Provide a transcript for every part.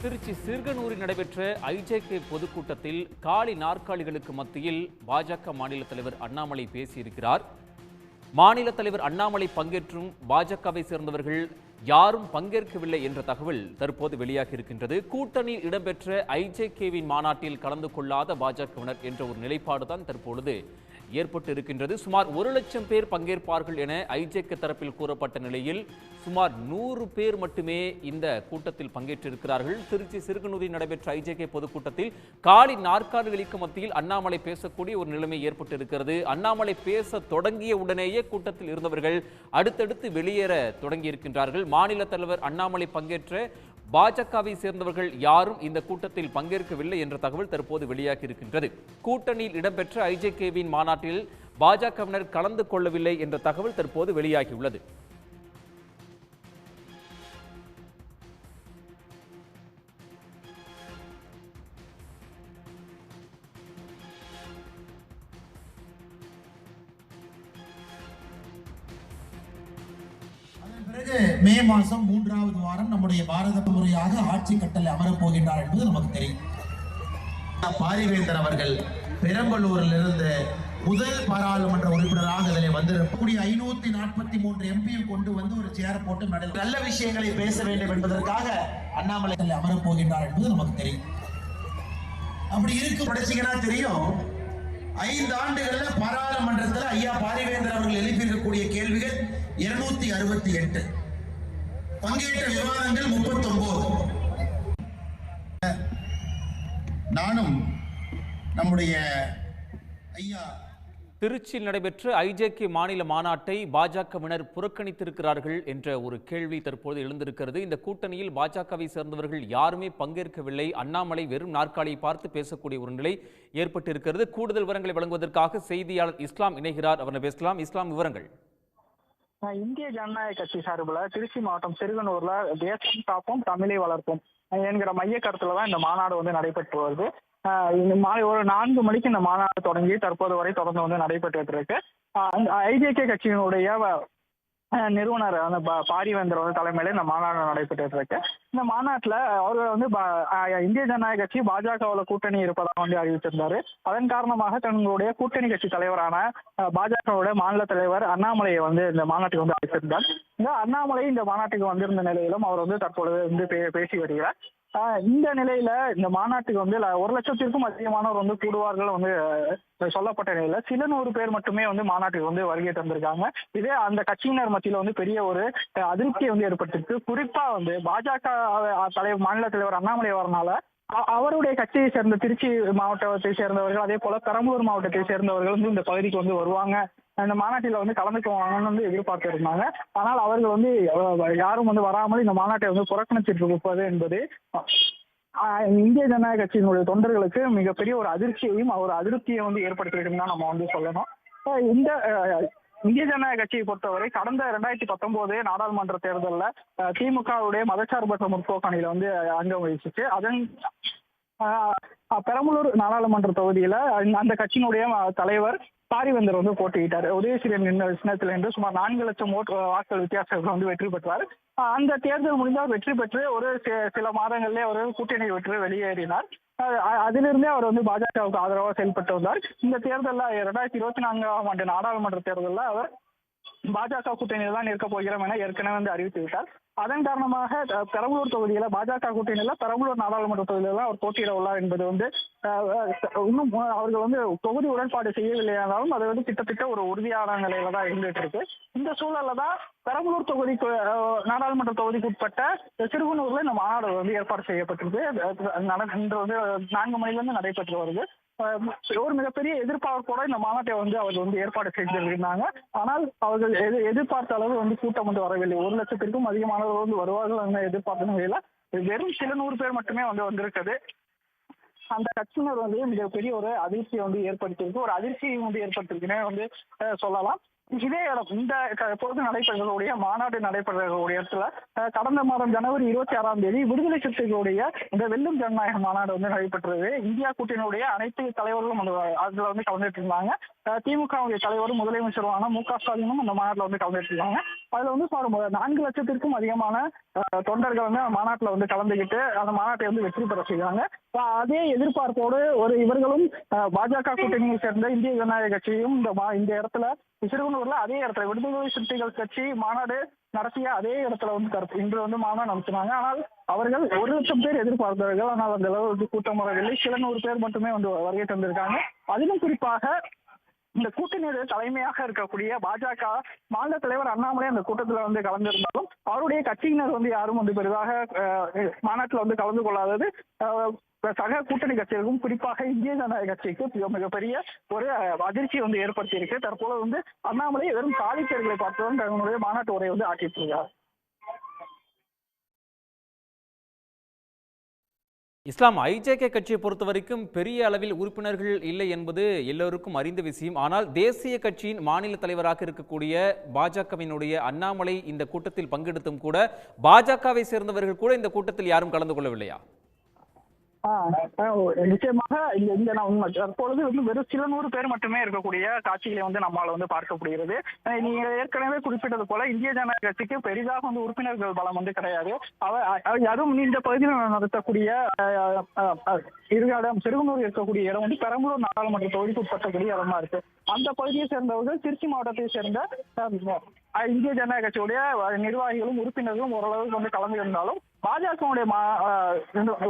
திருச்சி சிறுகனூரில் நடைபெற்ற ஐஜேகே பொதுக்கூட்டத்தில் காலி நாற்காலிகளுக்கு மத்தியில் பாஜக மாநில தலைவர் அண்ணாமலை பேசியிருக்கிறார். மாநில தலைவர் அண்ணாமலை பங்கேற்றும் பாஜகவை சேர்ந்தவர்கள் யாரும் பங்கேற்கவில்லை என்ற தகவல் தற்போது வெளியாகி இருக்கின்றது. கூட்டணியில் இடம்பெற்ற ஐஜேகேவின் மாநாட்டில் கலந்து கொள்ளாத பாஜகவினர் என்ற ஒரு நிலைப்பாடுதான் தற்பொழுது ஏற்பட்டு இருக்கின்றது. சுமார் 1 லட்சம் பேர் பங்கேற்பார்கள் என ஐஜேகே தரப்பில் கூறப்பட்ட நிலையில் சுமார் 100 பேர் மட்டுமே இந்த கூட்டத்தில் பங்கேற்றிருக்கிறார்கள். திருச்சி சிறுகனூரில் நடைபெற்ற ஐஜேகே பொதுக்கூட்டத்தில் காலி நாற்காலிகளுக்கு மத்தியில் அண்ணாமலை பேசக்கூடிய ஒரு நிலைமை ஏற்பட்டிருக்கிறது. அண்ணாமலை பேச தொடங்கிய உடனேயே கூட்டத்தில் இருந்தவர்கள் அடுத்தடுத்து வெளியேற தொடங்கியிருக்கின்றார்கள். மாநில தலைவர் அண்ணாமலை பங்கேற்ற பாஜகவை சேர்ந்தவர்கள் யாரும் இந்த கூட்டத்தில் பங்கேற்கவில்லை என்ற தகவல் தற்போது வெளியாகி இருக்கின்றது. கூட்டணியில் இடம்பெற்ற ஐஜேகேவின் மாநாட்டில் பாஜகவினர் கலந்து கொள்ளவில்லை என்ற தகவல் தற்போது வெளியாகியுள்ளது. மே மாதம் 3வது வாரம் நம்முடைய பாரத முறையாக ஆட்சி கட்டளை அமரப் போகின்றார் என்பது நமக்கு தெரியும். பாரிவேந்தர் அவர்கள் பெரம்பலூரில் இருந்து முதல் பாராளுமன்ற உறுப்பினராக இதில் வந்திருக்கக்கூடிய 543 எம்பியும் கொண்டு வந்து ஒரு சேர் போட்டு நல்ல விஷயங்களை பேச வேண்டும் என்பதற்காக அண்ணாமலை அமரப் போகின்றார் என்பது நமக்கு தெரியும். அப்படி இருக்கு படிச்சீங்கன்னா தெரியும். 5 ஆண்டுகள்ல பாராளுமன்றத்தில் ஐயா பாரிவேந்தர் அவர்கள் எழுப்பியிருக்கக்கூடிய கேள்விகள் 268, பங்கேற்ற விவாதங்கள் 39. நானும் நம்முடைய ஐயா திருச்சியில் நடைபெற்ற ஐஜேகே மாநில மாநாட்டை பாஜகவினர் புறக்கணித்திருக்கிறார்கள் என்ற ஒரு கேள்வி தற்போது எழுந்திருக்கிறது. இந்த கூட்டணியில் பாஜகவை சேர்ந்தவர்கள் யாருமே பங்கேற்கவில்லை. அண்ணாமலை வெறும் நாற்காலியை பார்த்து பேசக்கூடிய ஒரு நிலை ஏற்பட்டிருக்கிறது. கூடுதல் விவரங்களை வழங்குவதற்காக செய்தியாளர் இஸ்லாம் இணைகிறார். அவர் பேசலாம். இஸ்லாம், விவரங்கள். இந்திய ஜனநாயக கட்சி சார்பில் திருச்சி மாவட்டம் சிறுகனூர்ல தேசம் காப்போம் தமிழை வளர்ப்போம் என்கிற மைய கருத்துல தான் இந்த மாநாடு வந்து நடைபெற்று வருது. மாலை ஒரு 4 மணிக்கு இந்த மாநாடு தொடங்கி தற்போது வரை தொடர்ந்து வந்து நடைபெற்று இருக்கு. ஐஜேகே கட்சியினுடைய நிறுவனர் பாரிவேந்தர் தலைமையில இந்த மாநாடு நடைபெற்று இருக்கு. இந்த மாநாட்டுல அவர்கள் வந்து இந்திய ஜனநாயக கட்சி பாஜகவுல கூட்டணி இருப்பதாக வந்து அறிவித்திருந்தாரு. அதன் காரணமாக தங்களுடைய கூட்டணி கட்சி தலைவரான பாஜகவுடைய மாநில தலைவர் அண்ணாமலையை வந்து இந்த மாநாட்டுக்கு வந்து அழைத்திருந்தார். இந்த அண்ணாமலை இந்த மாநாட்டுக்கு வந்திருந்த நிலையிலும் அவர் வந்து தற்பொழுது வந்து பேசி வருகிறார். இந்த நிலையில இந்த மாநாட்டுக்கு வந்து 1 லட்சத்திற்கும் அதிகமானவர் வந்து கூடுவார்கள் வந்து சொல்லப்பட்ட நிலையில சில 100 பேர் மட்டுமே வந்து மாநாட்டுக்கு வந்து வருகை தந்திருக்காங்க. இதே அந்த கட்சியினர் மத்தியில வந்து பெரிய ஒரு அதிருப்தியை வந்து ஏற்பட்டிருக்கு. குறிப்பா வந்து பாஜக தலைவர் மாநில தலைவர் அண்ணாமலை வரனால அவருடைய கட்சியை சேர்ந்த திருச்சி மாவட்டத்தை சேர்ந்தவர்கள், அதே போல பெரம்பலூர் மாவட்டத்தை சேர்ந்தவர்கள் வந்து இந்த பகுதிக்கு வந்து வருவாங்க, இந்த மாநாட்டில் வந்து கலந்துக்குவாங்கன்னு வந்து எதிர்பார்த்து இருந்தாங்க. ஆனால் அவர்கள் வந்து யாரும் வந்து வராமல் இந்த மாநாட்டை வந்து புறக்கணிச்சிருப்பது என்பது இந்திய ஜனநாயக கட்சியினுடைய தொண்டர்களுக்கு மிகப்பெரிய ஒரு அதிர்ச்சியையும் ஒரு அதிருப்தியை வந்து ஏற்படுத்தியிருக்குன்னு தான் நம்ம வந்து சொல்லணும். இந்த இந்திய ஜனநாயக கட்சியை பொறுத்தவரை கடந்த 2019 நாடாளுமன்ற தேர்தலில் திமுகவுடைய மதச்சார்பற்ற முற்போக்கு அணியில வந்து அங்கம் வகிச்சிச்சு. அதன் பெரம்பலூர் நாடாளுமன்ற தொகுதியில அந்த கட்சியினுடைய தலைவர் பாரிவேந்தர் வந்து போட்டியிட்டார். உதயசூரியன் சின்னத்தில் இருந்து சுமார் 4 லட்சம் வாக்குகள் வித்தியாசத்தில் வந்து வெற்றி பெற்றார். அந்த தேர்தல் முடிந்தால் வெற்றி பெற்று ஒரு சில மாதங்களிலே அவர் கூட்டணியை விட்டு வெளியேறினார். அதிலிருந்தே அவர் வந்து பாஜகவுக்கு ஆதரவாக செயல்பட்டு வந்தார். இந்த தேர்தலில் 2024ஆம் ஆண்டு நாடாளுமன்ற தேர்தலில் அவர் பாஜக கூட்டணியில் தான் இருக்க போகிறோம் என ஏற்கனவே வந்து அறிவித்து விட்டார். அதன் காரணமாக பெரம்பலூர் தொகுதியில பாஜக கூட்டணியில பெரம்பலூர் நாடாளுமன்ற தொகுதியில அவர் போட்டியிட உள்ளார் என்பது வந்து இன்னும் அவர்கள் வந்து தொகுதி உடன்பாடு செய்யவில்லையானாலும் அது வந்து கிட்டத்தட்ட ஒரு உறுதியான நிலையில தான் இருந்துட்டு இருக்கு. இந்த சூழல்ல தான் பெரம்பலூர் தொகுதிக்கு நாடாளுமன்ற தொகுதிக்கு உட்பட்ட சிறுகுனூர்ல இந்த மாநாடு வந்து ஏற்பாடு செய்யப்பட்டிருக்கு. இன்று வந்து 4 மணிலிருந்து நடைபெற்று வருது. ஒரு மிகப்பெரிய எதிர்பார்ப்போட இந்த மாநாட்டை வந்து அவர்கள் வந்து ஏற்பாடு செய்திருந்தாங்க. ஆனால் அவர்கள் எதிர்பார்த்த அளவு வந்து கூட்டம் வந்து வரவில்லை. 1 லட்சத்திற்கும் அதிகமானவர்கள் வந்து வருவார்கள் எதிர்பார்த்த நிலையில வெறும் சில 100 பேர் மட்டுமே வந்து வந்திருக்குது. அந்த கட்சியினர் வந்து மிகப்பெரிய ஒரு அதிர்ச்சியை வந்து ஏற்படுத்தியிருக்கு, ஒரு அதிர்ச்சியை வந்து ஏற்படுத்திருக்குன்னே வந்து சொல்லலாம். இதே இடம் இந்த பொது நடைபெறக்கூடிய மாநாடு நடைபெறக்கூடிய இடத்துல கடந்த மாதம் ஜனவரி 26ஆம் தேதி விடுதலை சிறுத்தைகளுடைய இந்த வெல்லும் ஜனநாயக மாநாடு வந்து நடைபெற்றது. இந்தியா கூட்டணியுடைய அனைத்து தலைவர்களும் அதுல வந்து கலந்துட்டு இருந்தாங்க. திமுகவுடைய தலைவரும் முதலமைச்சருமான மு.க. ஸ்டாலினும் அந்த மாநாட்டில் வந்து கலந்துருக்காங்க. அதுல வந்து 4 லட்சத்திற்கும் அதிகமான தொண்டர்கள் வந்து மாநாட்டில் வந்து கலந்துகிட்டு அந்த மாநாட்டை வந்து வெற்றி பெற செய்வாங்க. அதே எதிர்பார்ப்போடு இவர்களும் பாஜக கூட்டணியை சேர்ந்த இந்திய ஜனநாயக கட்சியும் இந்த இடத்துல சிறுவனூர்ல அதே இடத்துல விடுதலை சிறுத்தைகள் கட்சி மாநாடு நடத்திய அதே இடத்துல வந்து இன்று வந்து மாநாடு நடத்தினாங்க. ஆனால் அவர்கள் 1 லட்சம் பேர் எதிர்பார்த்தார்கள். ஆனால் அந்த அளவு கூட்டம் வரவில்லை. சில 100 பேர் மட்டுமே வந்து வருகை தந்திருக்காங்க. அதிலும் குறிப்பாக இந்த கூட்டணியுடைய தலைமையாக இருக்கக்கூடிய பாஜக மாநில தலைவர் அண்ணாமலை அந்த கூட்டத்தில் வந்து கலந்திருந்தாலும் அவருடைய கட்சியினர் வந்து யாரும் வந்து பெரிதாக மாநாட்டில் வந்து கலந்து கொள்ளாதது சக கூட்டணி கட்சிகளுக்கும் குறிப்பாக இந்திய ஜனநாயக கட்சிக்கு மிகப்பெரிய ஒரு அதிர்ச்சி வந்து ஏற்படுத்தி இருக்கு. தற்போது வந்து அண்ணாமலை வெறும் காலிச்சேர்களை பார்த்துதான் தன்னுடைய மாநாட்டு உரை வந்து ஆக்கிட்டு இருக்கார். இஸ்லாம் ஐஜேகே கட்சியை பொறுத்த வரைக்கும் பெரிய அளவில் உறுப்பினர்கள் இல்லை என்பது எல்லோருக்கும் அறிந்த விஷயம். ஆனால் தேசிய கட்சியின் மாநில தலைவராக இருக்கக்கூடிய பாஜகவினுடைய அண்ணாமலை இந்த கூட்டத்தில் பங்கெடுத்தும் கூட பாஜகவை சேர்ந்தவர்கள் கூட இந்த கூட்டத்தில் யாரும் கலந்து கொள்ளவில்லையா? நிச்சயமாக இங்க தற்பொழுது வந்து வெறும் சில 100 பேர் மட்டுமே இருக்கக்கூடிய காட்சிகளை வந்து நம்மால வந்து பார்க்கப்படுகிறது. நீங்க ஏற்கனவே குறிப்பிட்டது போல இந்திய ஜனநாயக கட்சிக்கு பெரிதாக வந்து உறுப்பினர்கள் பலம் வந்து கிடையாது. அதுவும் இந்த பகுதியில் நடத்தக்கூடிய சிறுவனூர் இருக்கக்கூடிய இடம் வந்து பெரம்பலூர் நாடாளுமன்ற தொகுதிக்கு உட்பட்டக்கூடிய இடமா இருக்கு. அந்த பகுதியை சேர்ந்தவர்கள் திருச்சி மாவட்டத்தை சேர்ந்த இந்திய ஜனநாயக கட்சியுடைய நிர்வாகிகளும் உறுப்பினர்களும் ஓரளவுக்கு வந்து கலந்து இருந்தாலும் பாஜகவுடைய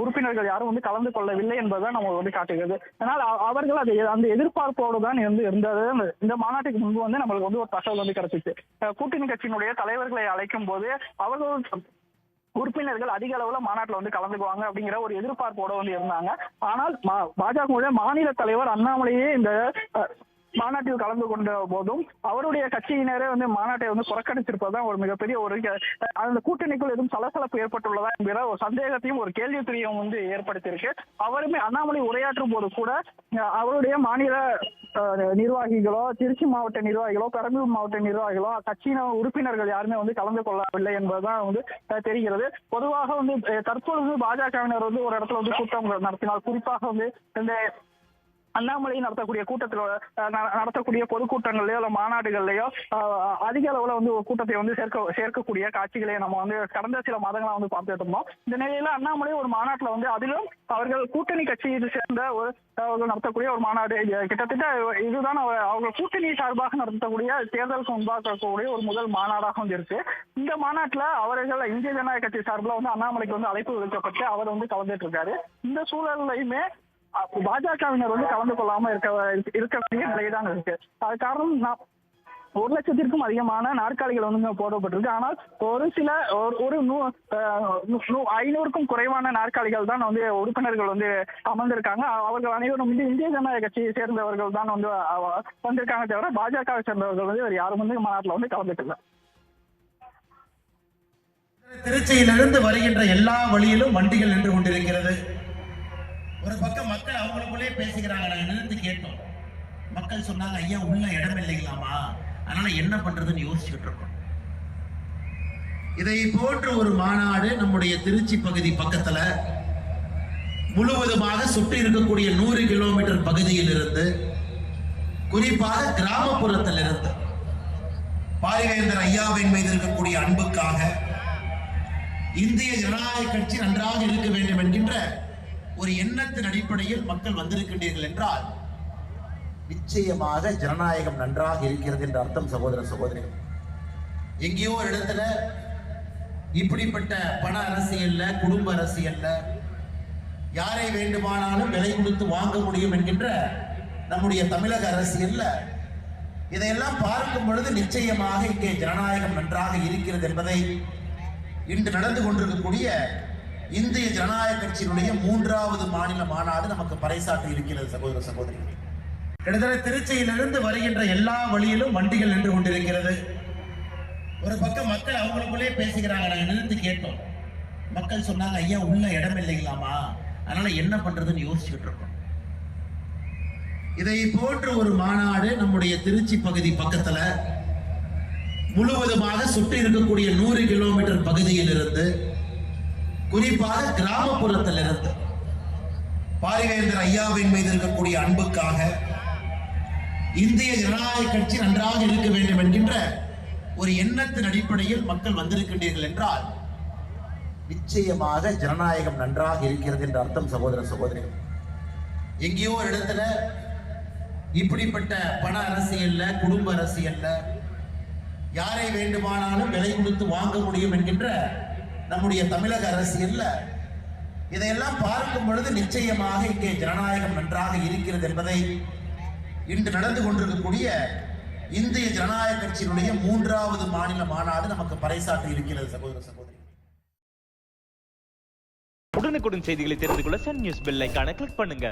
உறுப்பினர்கள் யாரும் வந்து கலந்து கொள்ளவில்லை என்பதுதான் நம்ம வந்து காட்டுகிறது. ஆனால் அவர்கள் அந்த எதிர்பார்ப்போடு தான் இருந்தது. இந்த மாநாட்டுக்கு முன்பு வந்து நம்மளுக்கு வந்து ஒரு தகவல் வந்து கிடைச்சிச்சு. கூட்டணி கட்சியினுடைய தலைவர்களை அழைக்கும் போது அவர்கள் உறுப்பினர்கள் அதிக அளவுல மாநாட்டில் வந்து கலந்துக்குவாங்க அப்படிங்கிற ஒரு எதிர்பார்ப்போட வந்து இருந்தாங்க. ஆனால் பாஜகவுடைய மாநில தலைவர் அண்ணாமலையே இந்த மாநாட்டில் கலந்து கொண்ட போதும் அவருடைய கட்சியினரே வந்து மாநாட்டை வந்து புறக்கணிச்சிருப்பதுதான் ஒரு மிகப்பெரிய ஒரு அந்த கூட்டணிக்குள் எதுவும் சலசலப்பு ஏற்பட்டுள்ளதா என்கிற ஒரு சந்தேகத்தையும் ஒரு கேள்விக்குறியும் வந்து ஏற்படுத்தியிருக்கு. அவருமே அண்ணாமலை உரையாற்றும் போது கூட அவருடைய மாநில நிர்வாகிகளோ திருச்சி மாவட்ட நிர்வாகிகளோ பெரம்பலூர் மாவட்ட நிர்வாகிகளோ கட்சியினர் உறுப்பினர்கள் யாருமே வந்து கலந்து கொள்ளவில்லை என்பதுதான் வந்து தெரிகிறது. பொதுவாக வந்து தற்பொழுது பாஜகவினர் வந்து ஒரு இடத்துல வந்து கூட்டம் நடத்தினால் குறிப்பாக வந்து இந்த அண்ணாமலை நடத்தக்கூடிய கூட்டத்தில் நடத்தக்கூடிய பொதுக்கூட்டங்கள்லயோ இல்ல மாநாடுகள்லயோ அதிக அளவுல வந்து ஒரு கூட்டத்தை வந்து சேர்க்கக்கூடிய காட்சிகளை நம்ம வந்து கடந்த சில மாதங்களா வந்து பார்த்துட்டு இருந்தோம். இந்த நிலையில அண்ணாமலை ஒரு மாநாட்டுல வந்து அதிலும் அவர்கள் கூட்டணி கட்சியை சேர்ந்த அவர்கள் நடத்தக்கூடிய ஒரு மாநாடு கிட்டத்தட்ட இதுதான் அவங்க கூட்டணி சார்பாக நடத்தக்கூடிய தேர்தலுக்கு முன்பாக இருக்கக்கூடிய ஒரு முதல் மாநாடாக வந்து இருக்கு. இந்த மாநாட்டுல அவர்கள் இந்திய ஜனநாயக கட்சி சார்பில் வந்து அண்ணாமலைக்கு வந்து அழைப்பு விடுக்கப்பட்டு அவர் வந்து கலந்துட்டு இருக்காரு. இந்த சூழல்லையுமே பாஜகவினர் வந்து கலந்து கொள்ளாம இருக்கக்கூடிய நிலைதான் இருக்கு. அது காரணம் 1 லட்சத்திற்கும் அதிகமான நாற்காலிகள் வந்து போடப்பட்டிருக்கு. ஆனால் ஒரு சில 500க்கும் குறைவான நாற்காலிகள் தான் வந்து உறுப்பினர்கள் வந்து அமர்ந்திருக்காங்க. அவர்கள் அனைவரும் வந்து இந்திய ஜனநாயக கட்சியை சேர்ந்தவர்கள் தான் வந்து வந்திருக்காங்க தவிர பாஜகவை சேர்ந்தவர்கள் வந்து வேறு யாரும் வந்து மாநாட்டில் வந்து கலந்துக்கல. திருச்சியிலிருந்து வருகின்ற எல்லா வழியிலும் வண்டிகள் நின்று கொண்டிருக்கிறது. ஒரு பக்கம் மக்கள் அவங்களுக்குள்ளே பேசிக்கிறாங்க. நாங்க நிறுத்தி கேட்டோம். மக்கள் சொன்னாங்க, ஐயா உள்ள இடம் இல்லைங்களாமா, அதனால என்ன பண்றதுன்னு யோசிச்சுட்டு இருக்கோம். இதை போன்ற ஒரு மாநாடு நம்முடைய திருச்சி பகுதி பக்கத்துல முழுவதுமாக சுற்றி இருக்கக்கூடிய 100 கிலோமீட்டர் பகுதியில் இருந்து குறிப்பாக கிராமப்புறத்தில் இருந்து பாரிவேந்தர் ஐயாவின் மீது இருக்கக்கூடிய அன்புக்காக இந்திய ஜனநாயக கட்சி நன்றாக இருக்க வேண்டும் என்கின்ற ஒரு எண்ணத்தின் அடிப்படையில் மக்கள் வந்திருக்கின்றீர்கள் என்றால் நிச்சயமாக ஜனநாயகம் நன்றாக இருக்கிறது என்ற அர்த்தம். சகோதர சகோதரிகள், எங்கேயோ ஒரு இடத்துல இப்படிப்பட்ட பண அரசியல்ல குடும்ப அரசியல்ல யாரை வேண்டுமானாலும் விலை கொடுத்து வாங்க முடியும் என்கின்ற நம்முடைய தமிழக அரசியல்ல இதையெல்லாம் பார்க்கும் பொழுது நிச்சயமாக இங்கே ஜனநாயகம் நன்றாக இருக்கிறது என்பதை இன்று நடந்து கொண்டிருக்கக்கூடிய இந்திய ஜனநாயக கட்சியினுடைய 3வது மாநில மாநாடு நமக்கு பறைசாற்றி இருக்கிறது. சகோதர சகோதரிகள், கிட்டத்தட்ட திருச்சியிலிருந்து வருகின்ற எல்லா வழியிலும் வண்டிகள் நின்று கொண்டிருக்கிறது. ஒரு பக்கம் மக்கள் அவங்களுக்குள்ளே பேசிக்கிறாங்க. நாங்க நிறுத்தி கேட்டோம். மக்கள் சொன்னாங்க, ஐயா உள்ள இடம் இல்லைங்களாமா, அதனால என்ன பண்றதுன்னு யோசிச்சுட்டு இருக்கோம். இதை போன்ற ஒரு மாநாடு நம்முடைய திருச்சி பகுதி பக்கத்துல முழுவதுமாக சுற்றி இருக்கக்கூடிய 100 கிலோமீட்டர் பகுதியில் இருந்து குறிப்பாக கிராமப்புறத்தில் இருந்து பாரிவேந்தர் ஐயாவின் மீது இருக்கக்கூடிய அன்புக்காக இந்திய ஜனநாயக கட்சி நன்றாக இருக்க வேண்டும் என்கின்ற ஒரு எண்ணத்தின் அடிப்படையில் மக்கள் வந்திருக்கின்றீர்கள் என்றால் நிச்சயமாக ஜனநாயகம் நன்றாக இருக்கிறது என்ற அர்த்தம். சகோதர சகோதரிகள், எங்கேயோ ஒரு இடத்துல இப்படிப்பட்ட பண அரசியல்ல, குடும்ப அரசியல்ல யாரை வேண்டுமானாலும் விலை கொடுத்து வாங்க முடியும் என்கின்ற நம்முடைய தமிழக அரசியல்ல இதையெல்லாம் பார்க்கும் பொழுது நிச்சயமாக இங்கே ஜனநாயகம் நன்றாக இருக்கிறது என்பதை இன்று நடந்து கொண்டிருக்கக்கூடிய இந்திய ஜனநாயக கட்சியினுடைய 3வது மாநில மாநாடு நமக்கு பறைசாற்றி இருக்கிறது. சகோதர சகோதரி, உடனுக்குடன் செய்திகளை தெரிந்து கொள்ள சன் நியூஸ் பெல் ஐகானை கிளிக் பண்ணுங்க.